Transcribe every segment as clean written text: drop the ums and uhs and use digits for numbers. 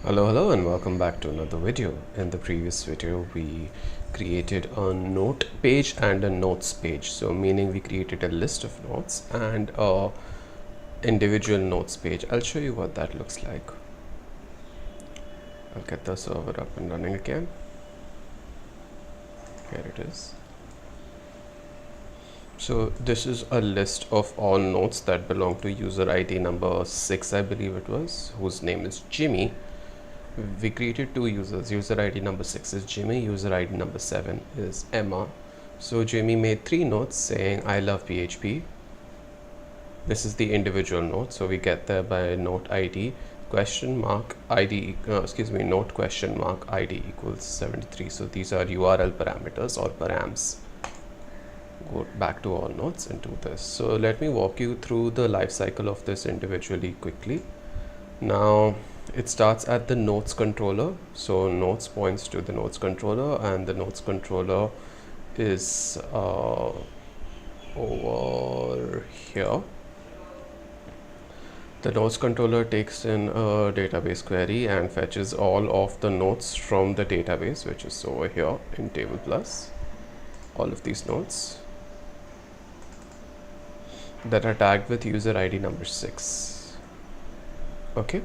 Hello and welcome back to another video. In the previous video we created a note page and a notes page. So meaning we created a list of notes and a individual notes page. I'll show you what that looks like. I'll get the server up and running again. Here it is. So this is a list of all notes that belong to user ID number 6, I believe it was, whose name is Jimmy. We created two users. User ID number 6 is Jimmy, user ID number 7 is Emma. So Jimmy made 3 notes saying I love PHP. This is the individual note, so we get there by note ID question mark ID note question mark ID equals 73. So these are URL parameters or params. Go back to all notes and do this. So let me walk you through the life cycle of this individually quickly. Now it starts at the notes controller. So notes points to the notes controller, and the notes controller is over here. The notes controller takes in a database query and fetches all of the notes from the database, which is over here in table plus. All of these notes that are tagged with user ID number 6. Okay.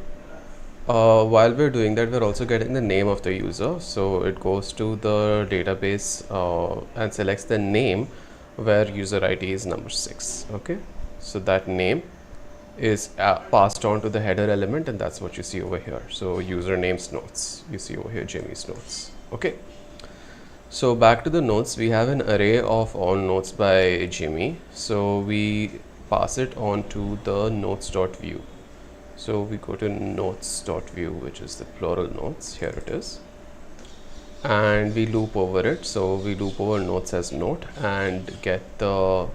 While we're doing that, we're also getting the name of the user. So it goes to the database and selects the name where user ID is number 6. Okay, so that name is passed on to the header element, and that's what you see over here. So username's notes, you see over here Jimmy's notes. Okay, so back to the notes, we have an array of all notes by Jimmy. So we pass it on to the notes.view. So we go to notes.view, which is the plural notes. Here it is, and we loop over it. So we loop over notes as note and get the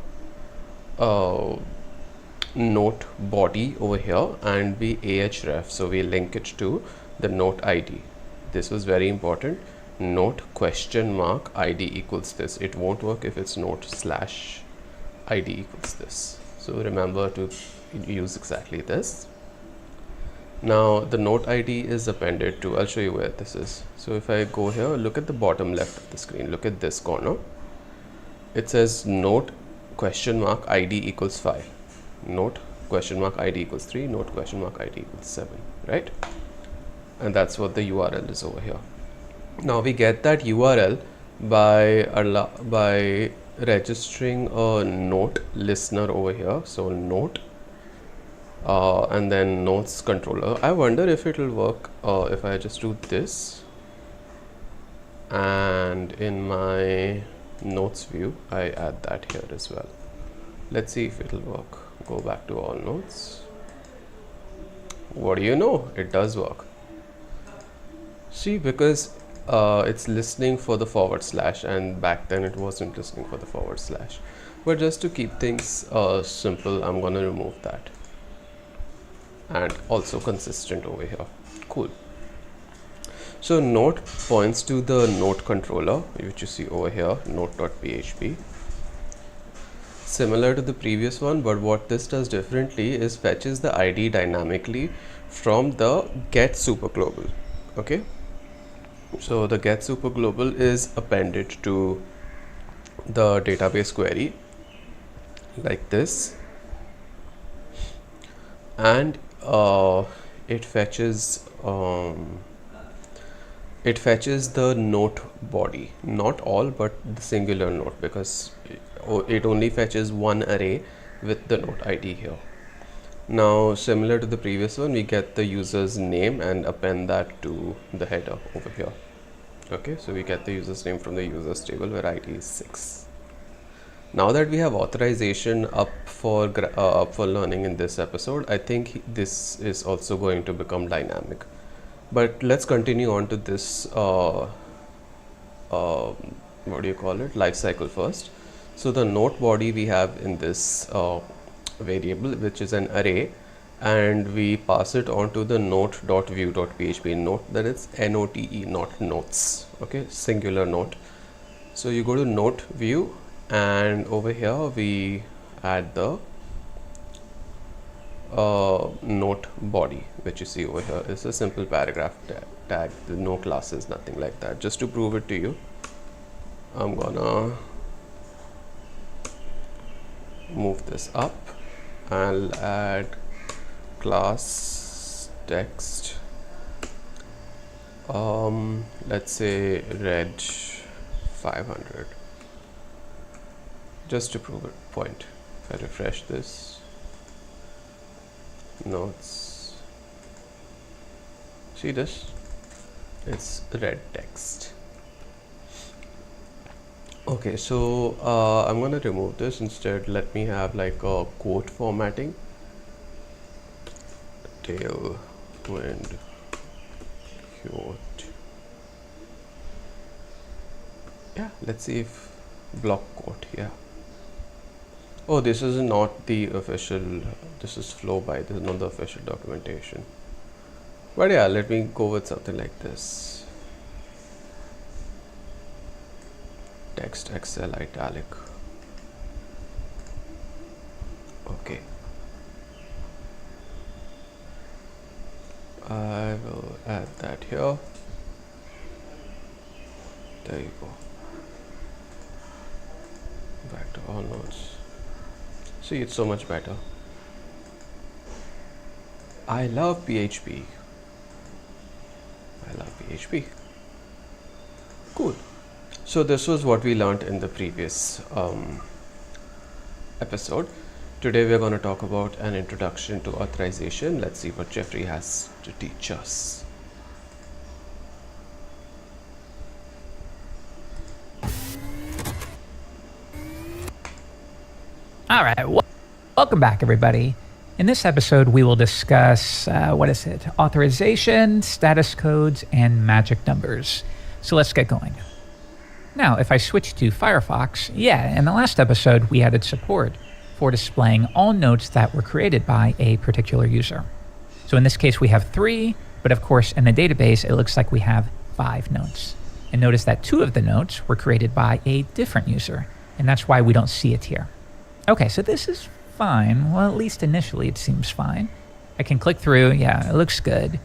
note body over here, and we ahref, so we link it to the note ID. This was very important. Note question mark ID equals this. It won't work if it's note slash ID equals this. So remember to use exactly this. Now the note ID is appended to, I'll show you where this is. So if I go here, look at the bottom left of the screen, look at this corner. It says note question mark ID equals 5, note question mark ID equals 3, note question mark ID equals 7, right? And that's what the URL is over here. Now we get that URL by registering a note listener over here. So note and then notes controller. I wonder if it will work if I just do this, and in my notes view I add that here as well. Let's see if it'll work. Go back to all notes. What do you know, it does work. See, because it's listening for the /, and back then it wasn't listening for the /. But just to keep things simple, I'm gonna remove that. And also consistent over here. Cool. So note points to the note controller, which you see over here, note.php. Similar to the previous one, but what this does differently is fetches the ID dynamically from the get superglobal. Okay, so the get superglobal is appended to the database query like this, and it fetches the note body, not all but the singular note, because it only fetches one array with the note ID here. Now similar to the previous one, we get the user's name and append that to the header over here. Okay, so we get the user's name from the users table where ID is 6. Now that we have authorization up for learning in this episode, I think this is also going to become dynamic. But let's continue on to this what do you call it, life cycle first. So the note body we have in this variable, which is an array, and we pass it on to the note.view.php. Note that it's note, not notes. Okay, singular note. So you go to note view, and over here we add the note body, which you see over here, is a simple paragraph tag. There's no classes, nothing like that. Just to prove it to you, I'm gonna move this up. I'll add class text, let's say reg 500, just to prove it point. If I refresh this, notes, see this, it's red text. Okay, so I'm gonna remove this. Instead, let me have like a quote formatting. Tailwind quote. Yeah, let's see if block quote. Yeah. Oh, this is not the official. This is flow by. This is not the official documentation. But yeah, let me go with something like this. Text Excel italic. Okay. I will add that here. There you go. Back to all notes. See, it's so much better. I love PHP. I love PHP. Cool. So this was what we learned in the previous episode. Today we're going to talk about an introduction to authorization. Let's see what Jeffrey has to teach us. All right, welcome back, everybody. In this episode, we will discuss, authorization, status codes, and magic numbers. So let's get going. Now, if I switch to Firefox, in the last episode, we added support for displaying all notes that were created by a particular user. So in this case, we have 3, but of course, in the database, it looks like we have 5 notes. And notice that 2 of the notes were created by a different user, and that's why we don't see it here. Okay, so this is fine. Well, at least initially it seems fine. I can click through, it looks good,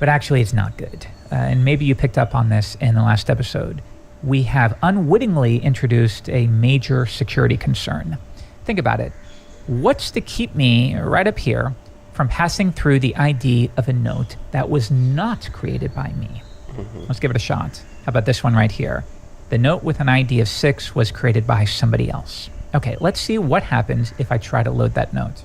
but actually it's not good. And maybe you picked up on this in the last episode. We have unwittingly introduced a major security concern. Think about it. What's to keep me right up here from passing through the ID of a note that was not created by me? Let's give it a shot. How about this one right here? The note with an ID of 6 was created by somebody else. Okay, let's see what happens if I try to load that note.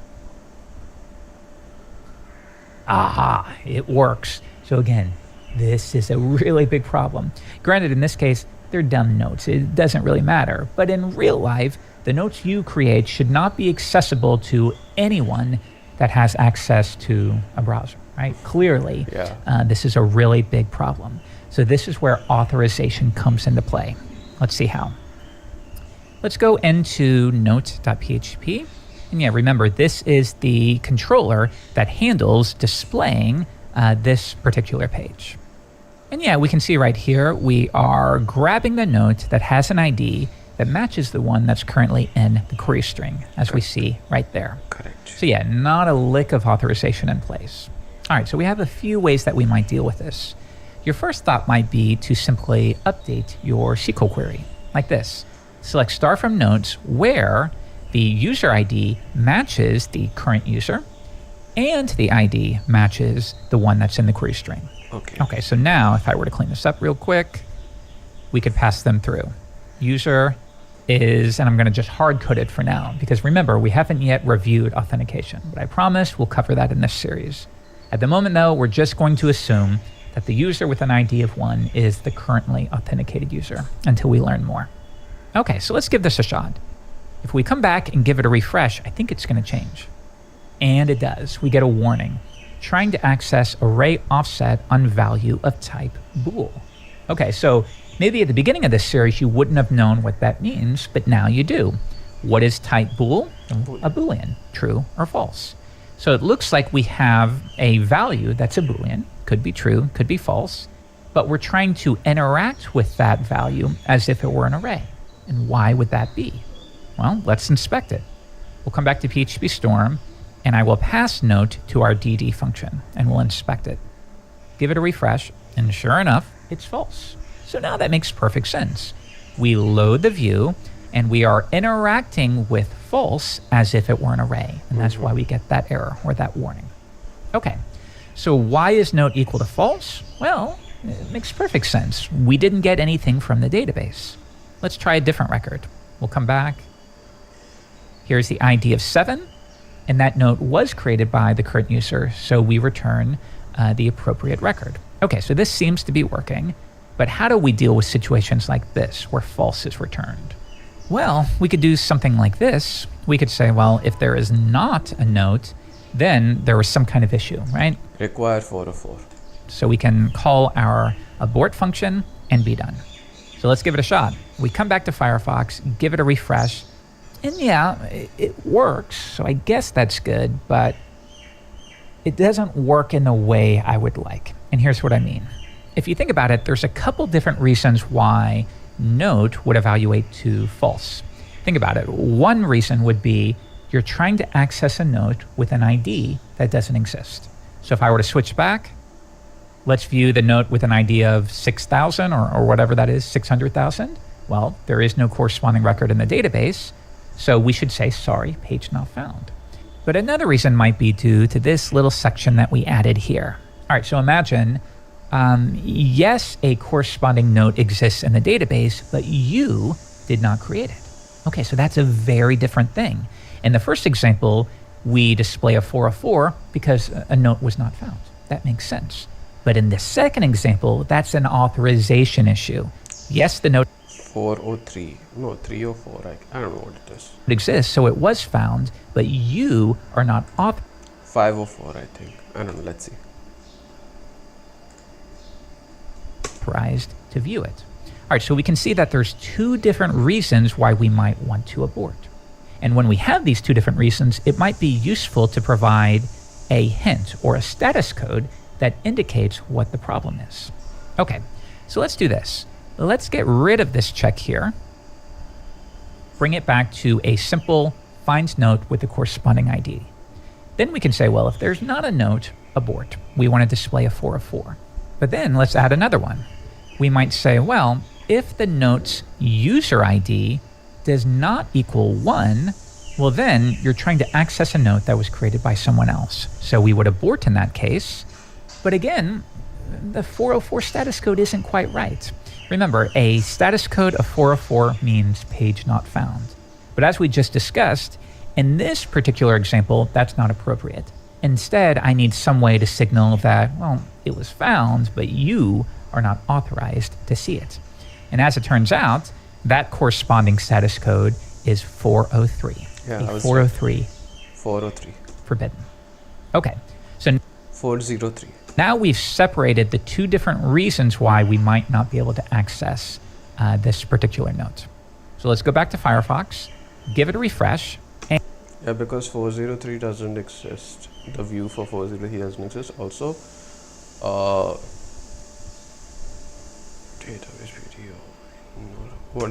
Aha, it works. So again, this is a really big problem. Granted, in this case, they're dumb notes. It doesn't really matter. But in real life, the notes you create should not be accessible to anyone that has access to a browser, right? Clearly, this is a really big problem. So this is where authorization comes into play. Let's see how. Let's go into note.php. And remember, this is the controller that handles displaying this particular page. And we can see right here, we are grabbing the note that has an ID that matches the one that's currently in the query string, as we see right there. Correct. So not a lick of authorization in place. All right, so we have a few ways that we might deal with this. Your first thought might be to simply update your SQL query, like this. Select star from notes where the user ID matches the current user and the ID matches the one that's in the query string. Okay, so now if I were to clean this up real quick, we could pass them through. User is, and I'm going to just hard code it for now, because remember, we haven't yet reviewed authentication, but I promise we'll cover that in this series. At the moment, though, we're just going to assume that the user with an ID of 1 is the currently authenticated user until we learn more. Okay, so let's give this a shot. If we come back and give it a refresh, I think it's going to change. And it does. We get a warning. Trying to access array offset on value of type bool. Okay, so maybe at the beginning of this series, you wouldn't have known what that means, but now you do. What is type bool? A Boolean, true or false. So it looks like we have a value that's a Boolean, could be true, could be false, but we're trying to interact with that value as if it were an array. And why would that be? Well, let's inspect it. We'll come back to PHP Storm, and I will pass note to our DD function, and we'll inspect it. Give it a refresh, and sure enough, it's false. So now that makes perfect sense. We load the view, and we are interacting with false as if it were an array, and that's why we get that error or that warning. Okay, so why is note equal to false? Well, it makes perfect sense. We didn't get anything from the database. Let's try a different record. We'll come back. Here's the ID of 7, and that note was created by the current user, so we return the appropriate record. Okay, so this seems to be working, but how do we deal with situations like this where false is returned? Well, we could do something like this. We could say, well, if there is not a note, then there was some kind of issue, right? Require 404. So we can call our abort function and be done. So let's give it a shot. We come back to Firefox, give it a refresh, and yeah, it works. So I guess that's good, but it doesn't work in the way I would like. And here's what I mean. If you think about it, there's a couple different reasons why note would evaluate to false. Think about it. One reason would be you're trying to access a note with an ID that doesn't exist. So if I were to switch back, let's view the note with an ID of 6,000 or whatever that is, 600,000. Well, there is no corresponding record in the database, so we should say, sorry, page not found. But another reason might be due to this little section that we added here. All right, so imagine, yes, a corresponding note exists in the database, but you did not create it. Okay, so that's a very different thing. In the first example, we display a 404 because a note was not found. That makes sense. But in the second example, that's an authorization issue. Yes, the note 403. No, 304. I don't know what it is. It exists, so it was found, but you are not authorized. 504, I think. I don't know. Let's see. To view it. All right, so we can see that there's two different reasons why we might want to abort. And when we have these two different reasons, it might be useful to provide a hint or a status code that indicates what the problem is. Okay, so let's do this. Let's get rid of this check here. Bring it back to a simple finds note with the corresponding ID. Then we can say, well, if there's not a note, abort. We want to display a 404. But then let's add another one. We might say, well, if the note's user ID does not equal 1, well then you're trying to access a note that was created by someone else. So we would abort in that case. But again, the 404 status code isn't quite right. Remember, a status code of 404 means page not found. But as we just discussed, in this particular example, that's not appropriate. Instead, I need some way to signal that, well, it was found, but you are not authorized to see it. And as it turns out, that corresponding status code is 403. Yeah, 403. 403. Forbidden. Okay, so 403. now we've separated the two different reasons why we might not be able to access this particular note. So let's go back to Firefox, give it a refresh. Yeah, because 403 doesn't exist. The view for 403 doesn't exist. Also, database video.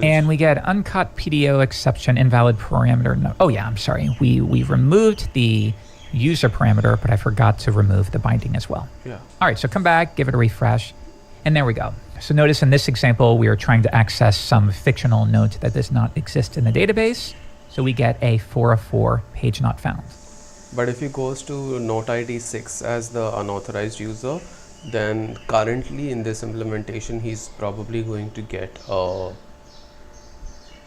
And we get uncaught PDO exception, invalid parameter. No, oh yeah, I'm sorry. We removed the user parameter, but I forgot to remove the binding as well. Yeah. All right, so come back, give it a refresh, and there we go. So notice in this example, we are trying to access some fictional note that does not exist in the database. So we get a 404 page not found. But if he goes to note ID 6 as the unauthorized user, then currently in this implementation, he's probably going to get a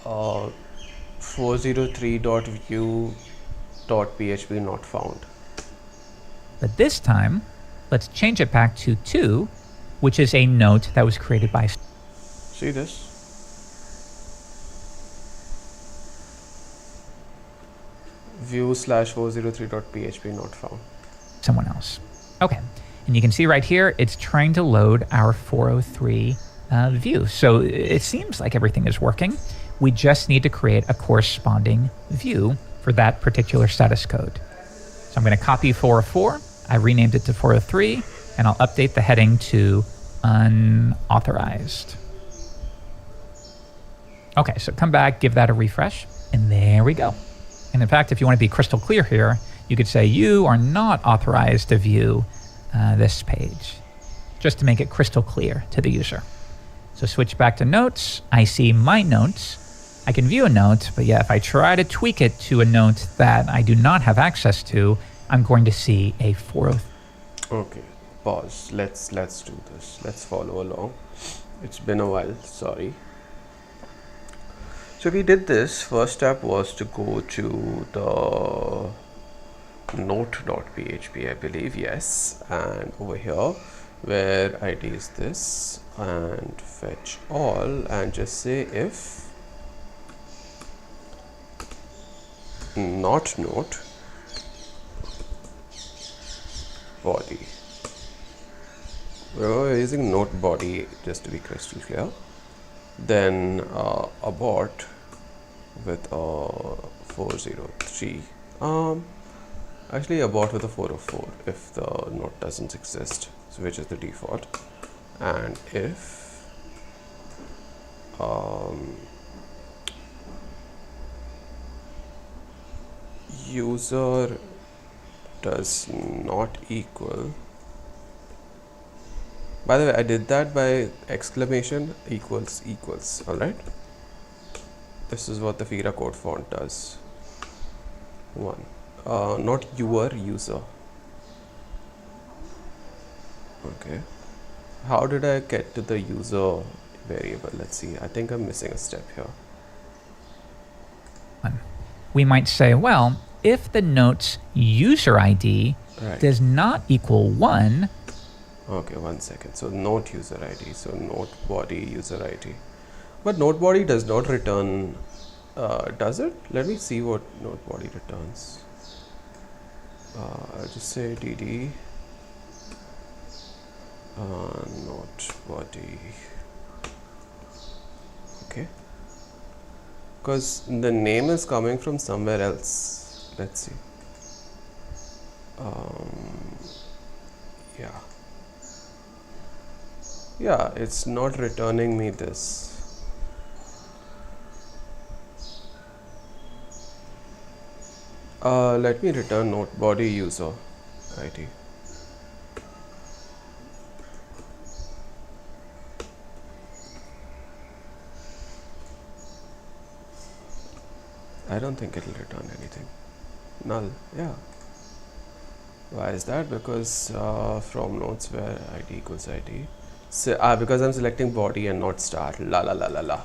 403.view.php not found. But this time, let's change it back to 2, which is a note that was created by... See this? view/403.php not found. Someone else. Okay, and you can see right here, it's trying to load our 403 view. So it seems like everything is working. We just need to create a corresponding view for that particular status code. So I'm going to copy 404. I renamed it to 403, and I'll update the heading to unauthorized. Okay, so come back, give that a refresh, and there we go. And in fact, if you want to be crystal clear here, You could say you are not authorized to view this page, just to make it crystal clear to the user. So switch back to notes. I see my notes. I can view a note, but yeah, if I try to tweak it to a note that I do not have access to, I'm going to see a 403. Okay, pause. Let's do this. Let's follow along. It's been a while, sorry. So we did this. First step was to go to the note.php, I believe, yes, and over here where id is this, and fetch all, and just say if not note body. We're using note body just to be crystal clear. Then abort with a 403. Actually abort with a 404 if the note doesn't exist, so which is the default. And if user does not equal, by the way, I did that by exclamation equals equals. All right, this is what the Fira code font does. One, not your user. Okay, how did I get to the user variable? Let's see, I think I'm missing a step here. We might say, well, if the note's user ID does not equal 1. Okay, 1 second. So note user ID, so note body user ID. But note body does not return, does it? Let me see what note body returns. I'll just say dd note body. Okay, because the name is coming from somewhere else. Let's see. Yeah, it's not returning me this. Let me return note body user ID. I don't think it'll return anything. Null, yeah. Why is that? Because from notes where id equals id. So, because I'm selecting body and not star. La la la la la.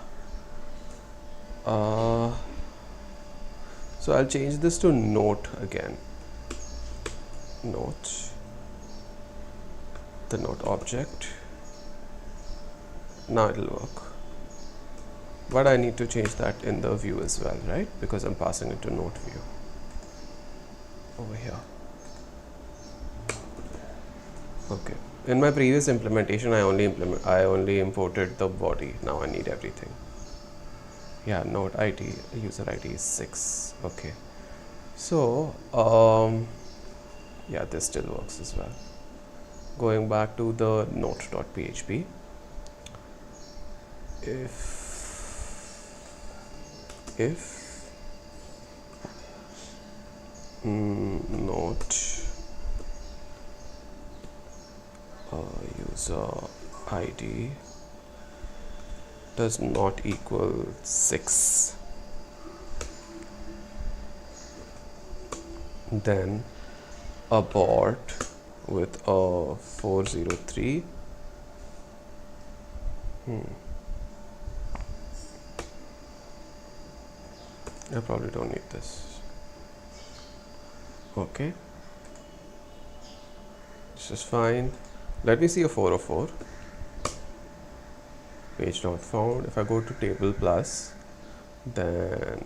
So I'll change this to note again. Note. The note object. Now it'll work. But I need to change that in the view as well, right? Because I'm passing it to note view. Over here. Okay. In my previous implementation, I only imported the body. Now I need everything. Yeah, note ID, user ID is 6. Okay. So, yeah, this still works as well. Going back to the note.php. If note user ID does not equal 6, then abort with a 403. I probably don't need this. Okay, this is fine. Let me see a 404. Page not found. If I go to table plus, then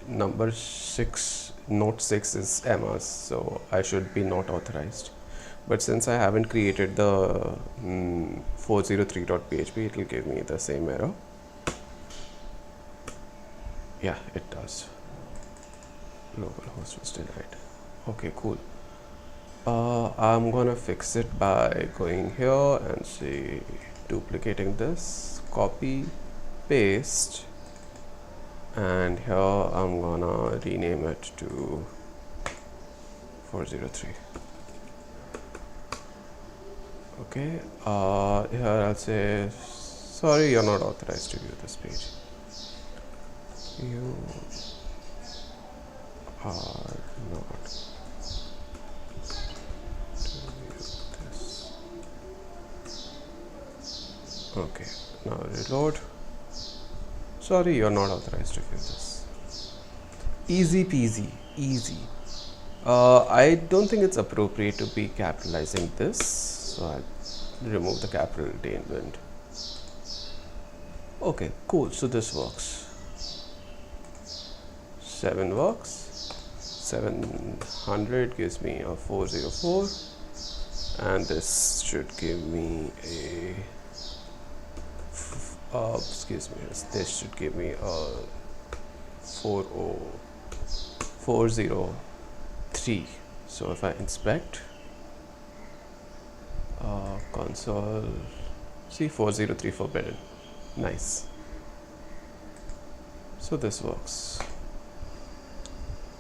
number 6, note 6 is Emma's, so I should be not authorized. But since I haven't created the 403.php, it will give me the same error. Yeah, it does. Localhost was denied. Okay, cool. I'm gonna fix it by going here and say duplicating this, copy, paste, and here I'm gonna rename it to 403. Okay, here I'll say, sorry, you're not authorized to view this page. You are not to view this. Okay, now reload. Sorry, you're not authorized to view this. Easy peasy, easy. I don't think it's appropriate to be capitalizing this, so I'll remove the capital tailwind. Okay, cool, so this works. 7 works. 700 gives me a 404, and this should give me a excuse me, this should give me a 403. So if I inspect console, see 403 forbidden. Nice. So this works.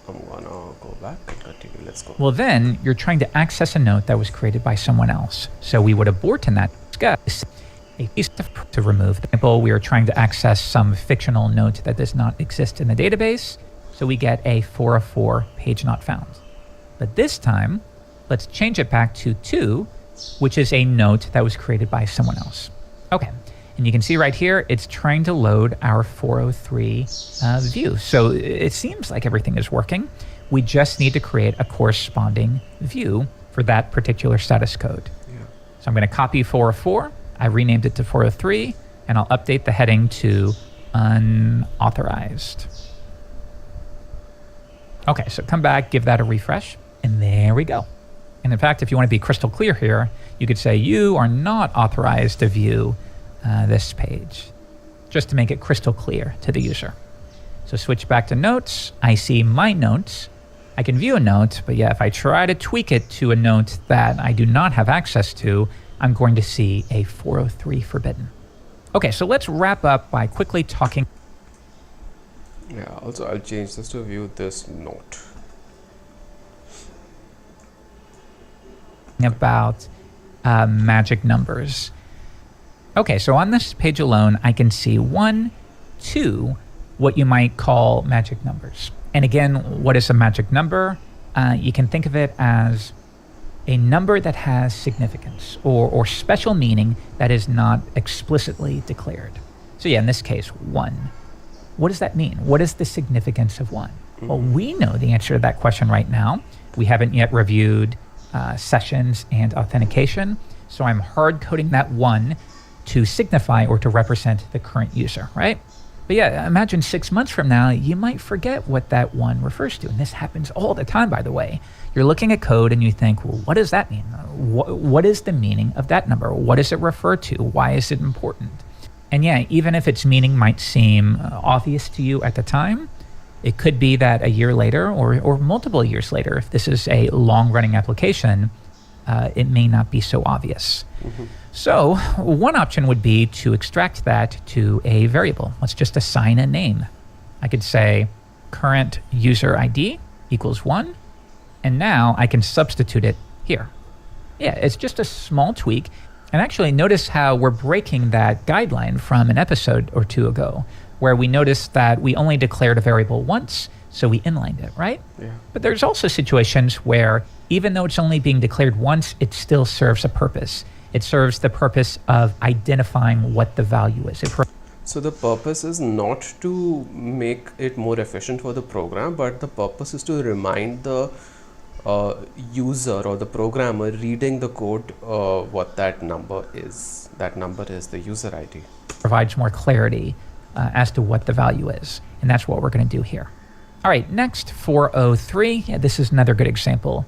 I'm gonna go back and continue. Let's go. Well, then you're trying to access a note that was created by someone else. So we would abort in that case a piece to remove. For example, we are trying to access some fictional note that does not exist in the database. So we get a 404 page not found. But this time, let's change it back to 2, which is a note that was created by someone else. Okay. And you can see right here, it's trying to load our 403 view. So it seems like everything is working. We just need to create a corresponding view for that particular status code. Yeah. So I'm going to copy 404. I renamed it to 403, and I'll update the heading to unauthorized. Okay, so come back, give that a refresh, and there we go. And in fact, if you want to be crystal clear here, you could say you are not authorized to view this page, just to make it crystal clear to the user. So switch back to notes. I see my notes. I can view a note, but yeah, if I try to tweak it to a note that I do not have access to, I'm going to see a 403 forbidden. Okay, so let's wrap up by quickly talking. Yeah, also I'll change this to view this note. About magic numbers. Okay, so on this page alone, I can see 1, 2, what you might call magic numbers. And again, what is a magic number? You can think of it as a number that has significance or special meaning that is not explicitly declared. So yeah, in this case, 1. What does that mean? What is the significance of 1? Mm-hmm. Well, we know the answer to that question right now. We haven't yet reviewed sessions and authentication, so I'm hard coding that 1 to signify or to represent the current user, right? But yeah, imagine 6 months from now, you might forget what that 1 refers to. And this happens all the time, by the way. You're looking at code and you think, well, what does that mean? What is the meaning of that number? What does it refer to? Why is it important? And yeah, even if its meaning might seem obvious to you at the time, it could be that a year later or multiple years later, if this is a long-running application, it may not be so obvious. Mm-hmm. So one option would be to extract that to a variable. Let's just assign a name. I could say current user ID equals 1, and now I can substitute it here. Yeah, it's just a small tweak. And actually notice how we're breaking that guideline from an episode or 2 ago, where we noticed that we only declared a variable once, so we inlined it, right? Yeah. But there's also situations where even though it's only being declared once, it still serves a purpose. It serves the purpose of identifying what the value is. So the purpose is not to make it more efficient for the program, but the purpose is to remind the user or the programmer reading the code what that number is. That number is the user ID. Provides more clarity as to what the value is. And that's what we're going to do here. All right, next, 403. Yeah, this is another good example.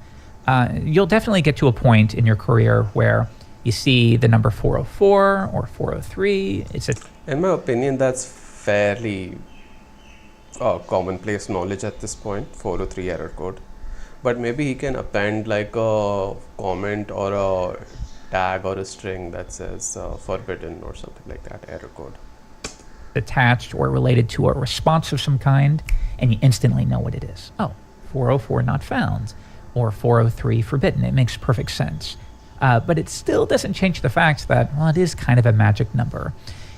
You'll definitely get to a point in your career where you see the number 404 or 403. In my opinion, that's fairly commonplace knowledge at this point, 403 error code. But maybe he can append like a comment or a tag or a string that says forbidden or something like that, error code. Attached or related to a response of some kind, and you instantly know what it is. Oh, 404 not found. or 403 forbidden. It makes perfect sense. But it still doesn't change the fact that, well, it is kind of a magic number.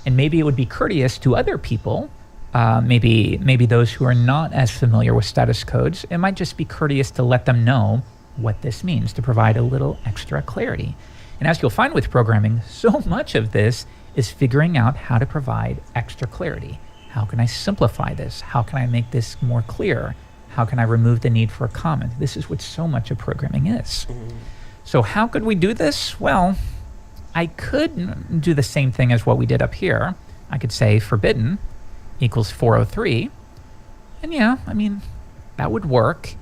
And maybe it would be courteous to other people, maybe those who are not as familiar with status codes. It might just be courteous to let them know what this means, to provide a little extra clarity. And as you'll find with programming, so much of this is figuring out how to provide extra clarity. How can I simplify this? How can I make this more clear? How can I remove the need for a comment? This is what so much of programming is. So how could we do this? Well, I could do the same thing as what we did up here. I could say forbidden equals 403. And yeah, I mean, that would work.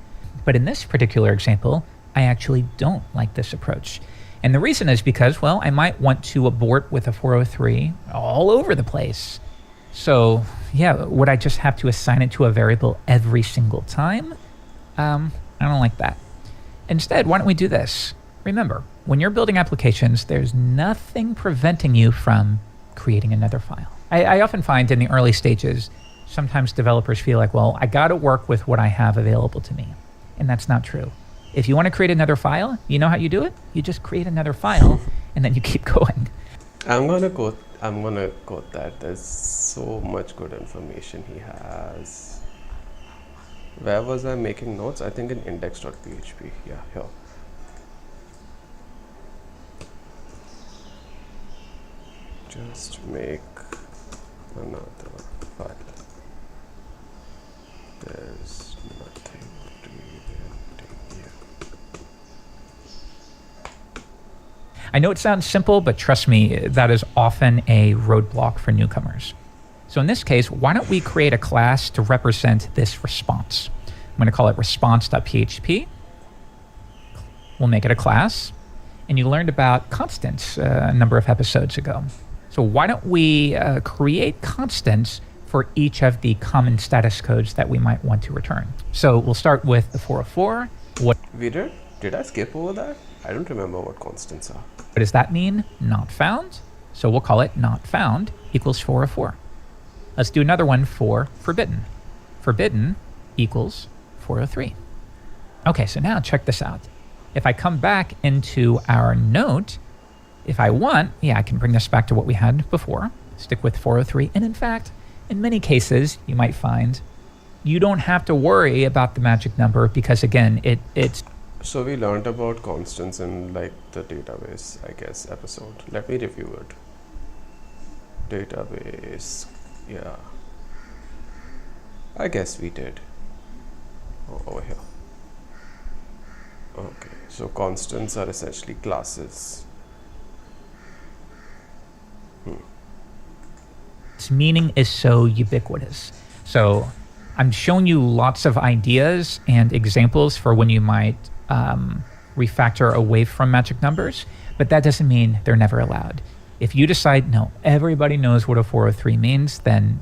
But in this particular example, I actually don't like this approach. And the reason is because, well, I might want to abort with a 403 all over the place. So yeah, would I just have to assign it to a variable every single time? I don't like that. Instead, why don't we do this? Remember, when you're building applications, there's nothing preventing you from creating another file. I often find in the early stages, sometimes developers feel like, well, I got to work with what I have available to me. And that's not true. If you want to create another file, you know how you do it? You just create another file and then you keep going. I'm gonna quote that. There's so much good information he has. Where was I making notes? I think in index.php. Yeah, here. Just make another file. There's nothing preventing you. I know it sounds simple, but trust me, that is often a roadblock for newcomers. So in this case, why don't we create a class to represent this response? I'm going to call it response.php. We'll make it a class. And you learned about constants a number of episodes ago. So why don't we create constants for each of the common status codes that we might want to return? So we'll start with the 404. What Did I skip over that? I don't remember what constants are. What does that mean? Not found. So we'll call it not found equals 404. Let's do another one for forbidden. Forbidden equals 403. Okay, so now check this out. If I come back into our note, if I want, yeah, I can bring this back to what we had before, stick with 403. And in fact, in many cases, you might find you don't have to worry about the magic number because, again, it's... So we learned about constants in like the database, I guess, episode. Let me review it. Database, yeah. I guess we did. Oh, over here. Okay, so constants are essentially classes. Its meaning is so ubiquitous. So I'm showing you lots of ideas and examples for when you might refactor away from magic numbers, but that doesn't mean they're never allowed. If you decide, no, everybody knows what a 403 means, then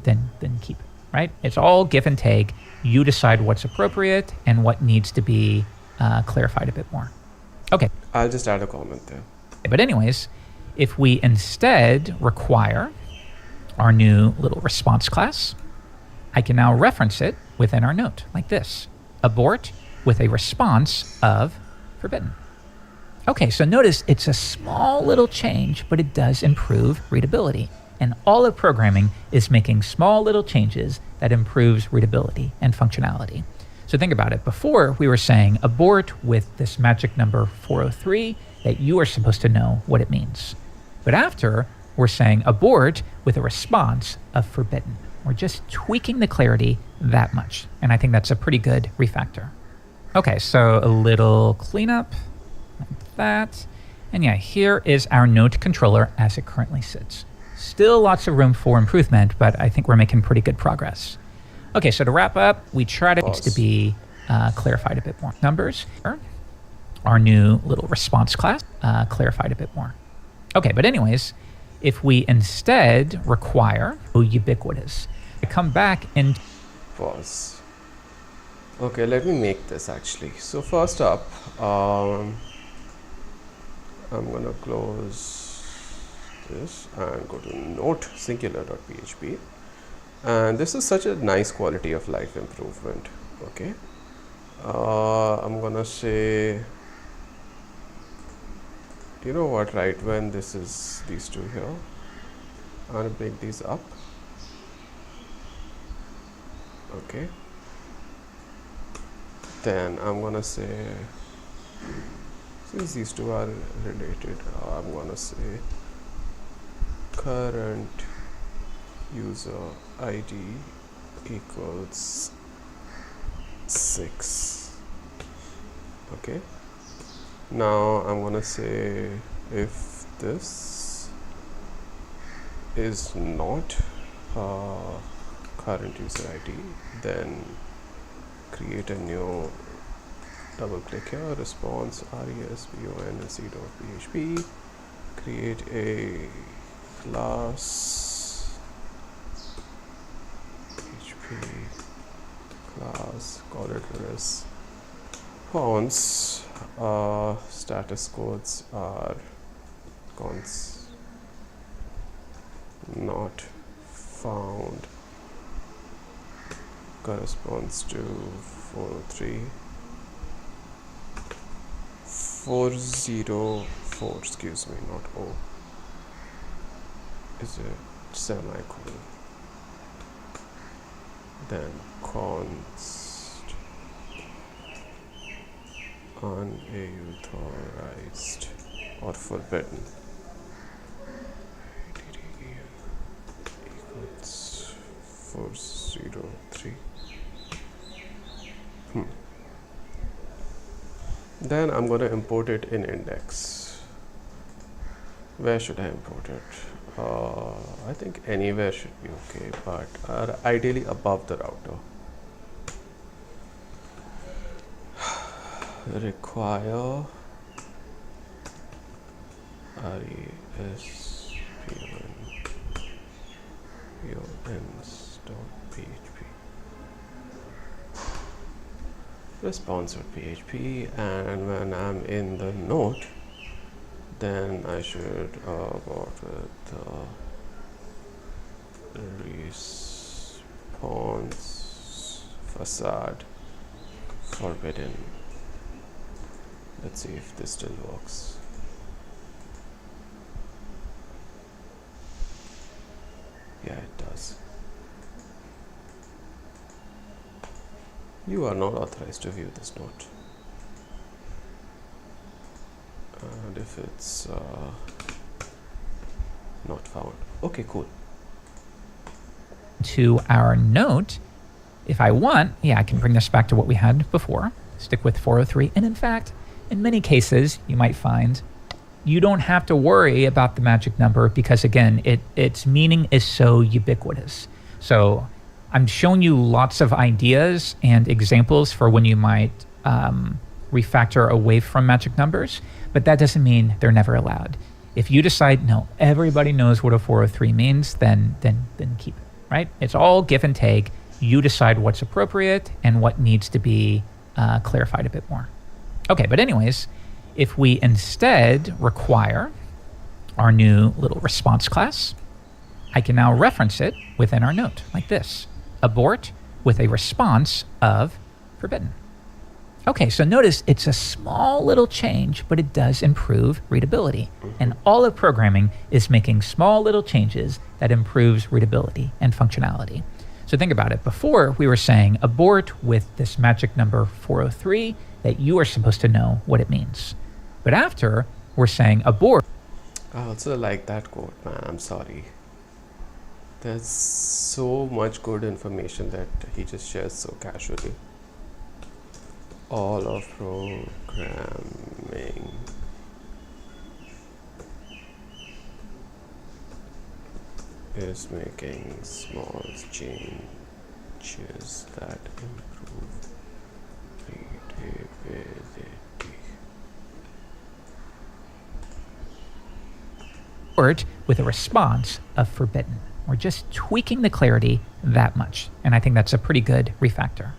keep it, right? It's all give and take. You decide what's appropriate and what needs to be clarified a bit more. Okay. I'll just add a comment there. But anyways, if we instead require our new little response class, I can now reference it within our note like this. Abort with a response of forbidden. Okay, so notice it's a small little change, but it does improve readability. And all of programming is making small little changes that improves readability and functionality. So think about it. Before, we were saying abort with this magic number 403 that you are supposed to know what it means. But after, we're saying abort with a response of forbidden. We're just tweaking the clarity that much. And I think that's a pretty good refactor. Okay, so a little cleanup like that. And yeah, here is our node controller as it currently sits. Still lots of room for improvement, but I think we're making pretty good progress. Okay, so to wrap up, we try to be clarified a bit more. Numbers, our new little response class, clarified a bit more. Okay, but anyways, if we instead require ubiquitous, I come back and pause. Okay, let me make this actually. So first up, I'm gonna close this and go to note singular.php. And this is such a nice quality of life improvement. Okay, I'm gonna say, you know what, right when this is these two here, I'm gonna break these up. Okay, then I'm gonna say, since these two are related, I'm gonna say current user ID equals 6. Okay, now I'm gonna say if this is not current user ID, then create a new, double click here, response response.php, create a class php class, call it response. Status codes are cons not found, corresponds to 403 404, excuse me, not O, is a semicolon, then const unauthorized or forbidden equals 403. Then I'm going to import it in index. Where should I import it? I think anywhere should be okay, but ideally above the router. Require response.php response.php, and when I'm in the note, then I should work with response facade forbidden. Let's see if this still works. Yeah, it does. You are not authorized to view this note. And if it's not found. Okay, cool. To our note, if I want, yeah, I can bring this back to what we had before, stick with 403. And in fact, in many cases, you might find you don't have to worry about the magic number because, again, its meaning is so ubiquitous. So I'm showing you lots of ideas and examples for when you might refactor away from magic numbers, but that doesn't mean they're never allowed. If you decide, no, everybody knows what a 403 means, then keep it, right? It's all give and take. You decide what's appropriate and what needs to be clarified a bit more. Okay, but anyways, if we instead require our new little response class, I can now reference it within our note like this. Abort with a response of forbidden. Okay, so notice it's a small little change, but it does improve readability. And all of programming is making small little changes that improves readability and functionality. So think about it. Before, we were saying abort with this magic number 403 that you are supposed to know what it means. But after, we're saying abort. I also like that quote, man. I'm sorry. There's so much good information that he just shares so casually. All of programming is making small changes that improve readability. With a response of forbidden. We're just tweaking the clarity that much. And I think that's a pretty good refactor.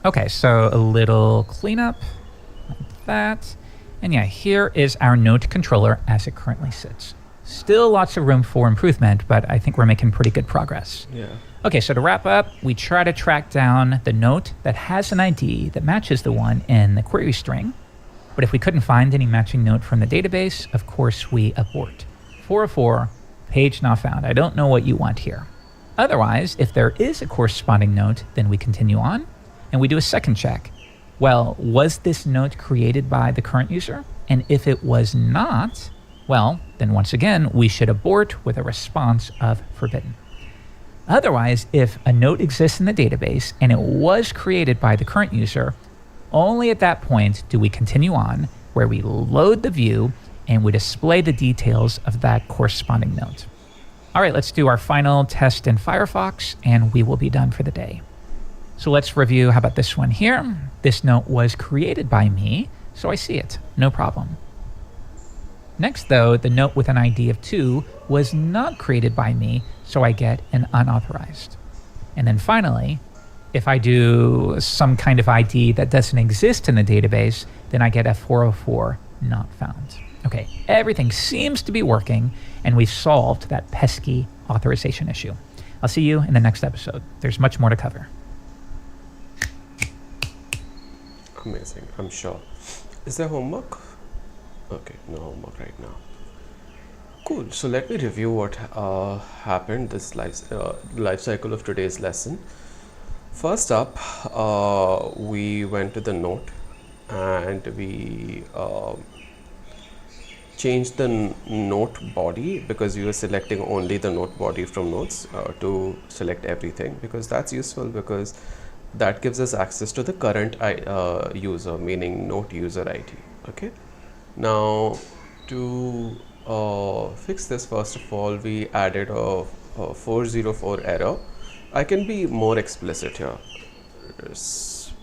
Okay, so a little cleanup like that. And yeah, here is our note controller as it currently sits. Still lots of room for improvement, but I think we're making pretty good progress. Yeah. Okay, so to wrap up, we try to track down the note that has an ID that matches the one in the query string. But if we couldn't find any matching note from the database, of course we abort. 404, page not found. I don't know what you want here. Otherwise, if there is a corresponding note, then we continue on and we do a second check. Well, was this note created by the current user? And if it was not, well, then once again, we should abort with a response of forbidden. Otherwise, if a note exists in the database and it was created by the current user, only at that point do we continue on, where we load the view and we display the details of that corresponding note. All right, let's do our final test in Firefox and we will be done for the day. So let's review. How about this one here? This note was created by me, so I see it, no problem. Next though, the note with an ID of 2 was not created by me, so I get an unauthorized. And then finally, if I do some kind of ID that doesn't exist in the database, then I get a 404 not found. Okay, everything seems to be working, and we've solved that pesky authorization issue. I'll see you in the next episode. There's much more to cover. Amazing, I'm sure. Is there homework? Okay, no homework right now. Cool, so let me review what happened this life cycle of today's lesson. First up, we went to the note and we changed the note body, because we were selecting only the note body from notes, to select everything, because that's useful, because that gives us access to the current user, meaning note user ID. Okay. Now to fix this, first of all, we added a 404 error. I can be more explicit here. Response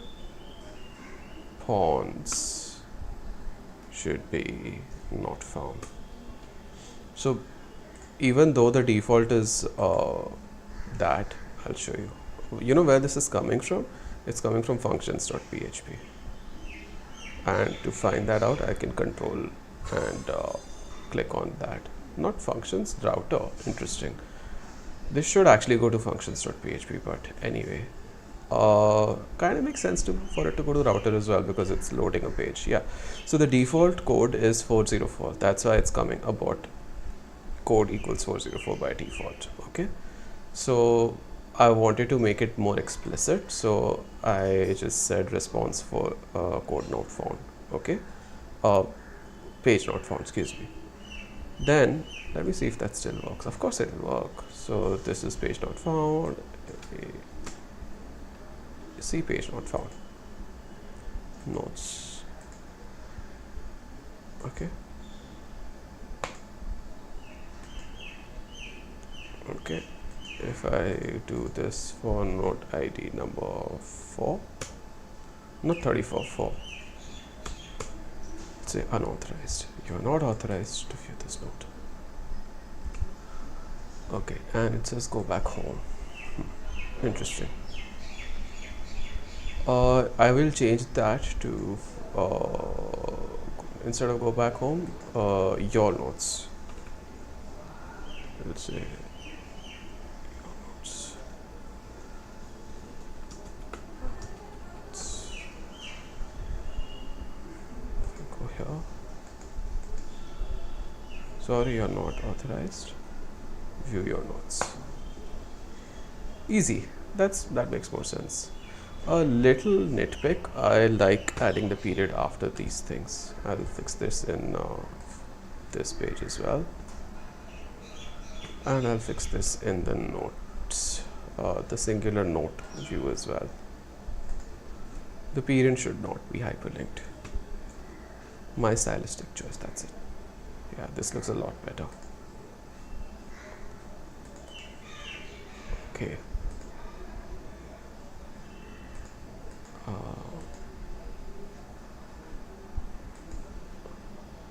should be not found. So even though the default is that, I'll show you. You know where this is coming from? It's coming from functions.php. And to find that out, I can control and click on that. Not functions, router. Interesting. This should actually go to functions.php, but anyway, kind of makes sense for it to go to router as well, because it's loading a page. Yeah. So the default code is 404. That's why it's coming abort. Code equals 404 by default. Okay. So I wanted to make it more explicit, so I just said response for code not found. Okay. Page not found, excuse me. Then let me see if that still works. Of course it will work. So this is page not found. See, page not found. Notes. Okay. Okay. If I do this for note ID number 4, not 34, 4. Say unauthorized. You are not authorized to view this note. Okay, and it says go back home. Interesting. I will change that to instead of go back home, your notes. Let's say your notes. Go here. Sorry, you're not authorized. View your notes. Easy. That makes more sense. A little nitpick, I like adding the period after these things. I'll fix this in this page as well, and I'll fix this in the notes, the singular note view as well. The period should not be hyperlinked. My stylistic choice, that's it. Yeah, this looks a lot better. Okay.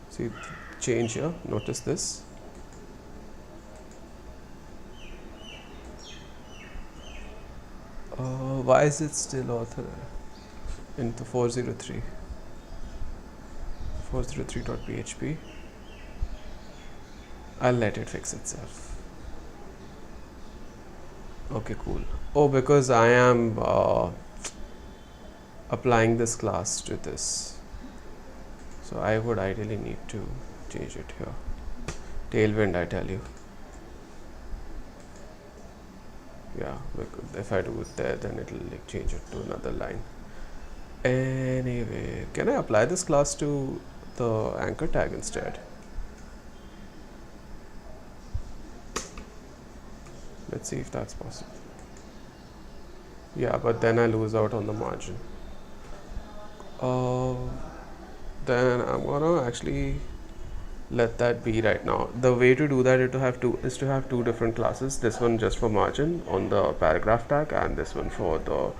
See the change here, notice this. Why is it still authorized into 403? 403.php. I'll let it fix itself. Okay, cool. Oh, because I am applying this class to this, so I would ideally need to change it here. Tailwind, I tell you. Yeah, because if I do it there, then it'll like change it to another line. Anyway, can I apply this class to the anchor tag instead? Let's see if that's possible. Yeah, but then I lose out on the margin. Then I'm gonna actually let that be right now. The way to do that is to have two different classes. This one just for margin on the paragraph tag, and this one for the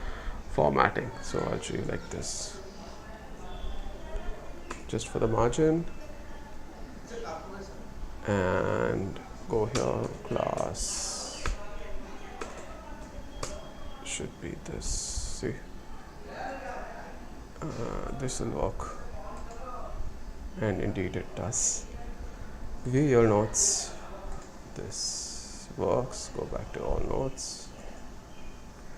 formatting. So I'll show you like this. Just for the margin, and go here, class should be this. See, this will work, and indeed it does. View your notes. This works. Go back to all notes,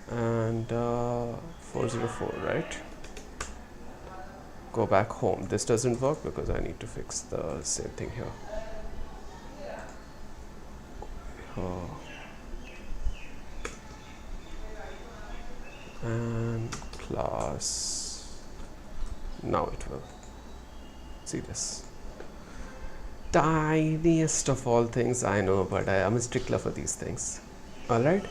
and 404, right? Go back home. This doesn't work because I need to fix the same thing here. And class, now it will. See this, tiniest of all things, I know, but I am a stickler for these things. All right,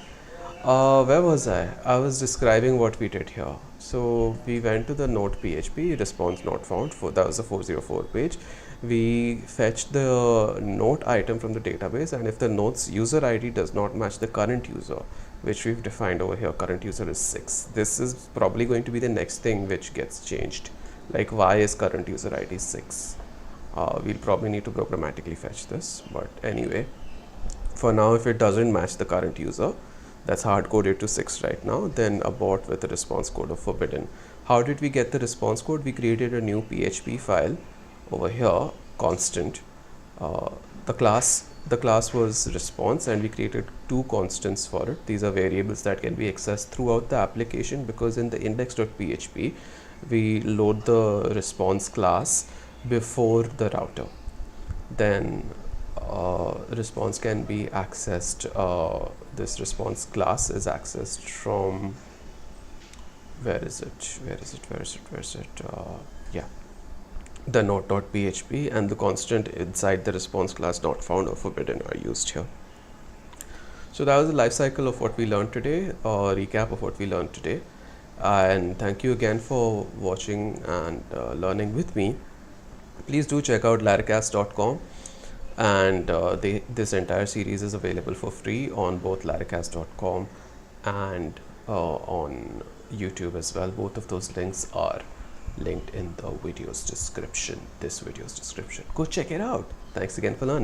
where was I was describing what we did here. So we went to the note PHP response not found, that was a 404 page. We fetched the note item from the database, and if the note's user ID does not match the current user, which we've defined over here, current user is 6. This is probably going to be the next thing which gets changed. Like, why is current user ID 6? We'll probably need to programmatically fetch this, but anyway, for now, if it doesn't match the current user, that's hard coded to 6 right now, then abort with the response code of forbidden. How did we get the response code? We created a new PHP file over here, constant. The class was response, and we created two constants for it. These are variables that can be accessed throughout the application, because in the index.php we load the response class before the router. Then response can be accessed, this response class is accessed from, where is it, yeah, the note.php, and the constant inside the response class not found or forbidden are used here. So that was the life cycle of what we learned today, or recap of what we learned today. And thank you again for watching and learning with me. Please do check out laracast.com, and this entire series is available for free on both laracast.com and on YouTube as well. Both of those links are linked in the video's description, this video's description. Go check it out. Thanks again for learning.